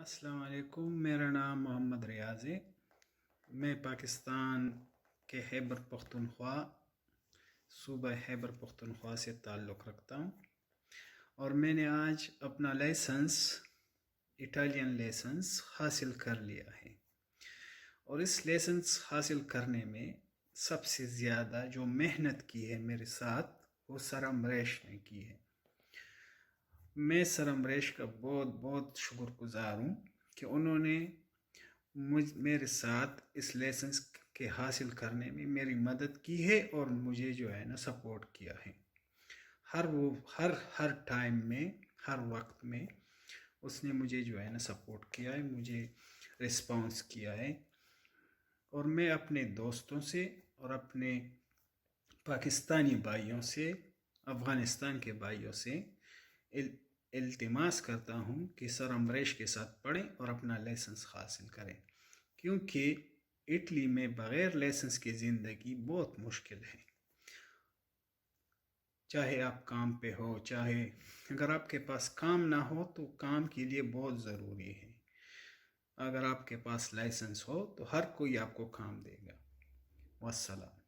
السلام علیکم، میرا نام محمد ریاض ہے۔ میں پاکستان کے خیبر پختونخوا صوبہ خیبر پختونخوا سے تعلق رکھتا ہوں، اور میں نے آج اپنا اٹالین لائسنس حاصل کر لیا ہے۔ اور اس لائسنس حاصل کرنے میں سب سے زیادہ جو محنت کی ہے میرے ساتھ، وہ سر امریش نے کی ہے۔ میں سر امریش کا بہت بہت شکر گزار ہوں کہ انہوں نے میرے ساتھ اس لائسنس کے حاصل کرنے میں میری مدد کی ہے، اور مجھے سپورٹ کیا ہے ہر ٹائم میں، ہر وقت میں اس نے مجھے سپورٹ کیا ہے، مجھے رسپانس کیا ہے۔ اور میں اپنے دوستوں سے اور اپنے پاکستانی بھائیوں سے، افغانستان کے بھائیوں سے التماس کرتا ہوں کہ سر امریش کے ساتھ پڑھیں اور اپنا لائسنس حاصل کریں، کیونکہ اٹلی میں بغیر لائسنس کی زندگی بہت مشکل ہے۔ چاہے آپ کام پہ ہو، چاہے اگر آپ کے پاس کام نہ ہو تو کام کے لیے بہت ضروری ہے۔ اگر آپ کے پاس لائسنس ہو تو ہر کوئی آپ کو کام دے گا۔ والسلام۔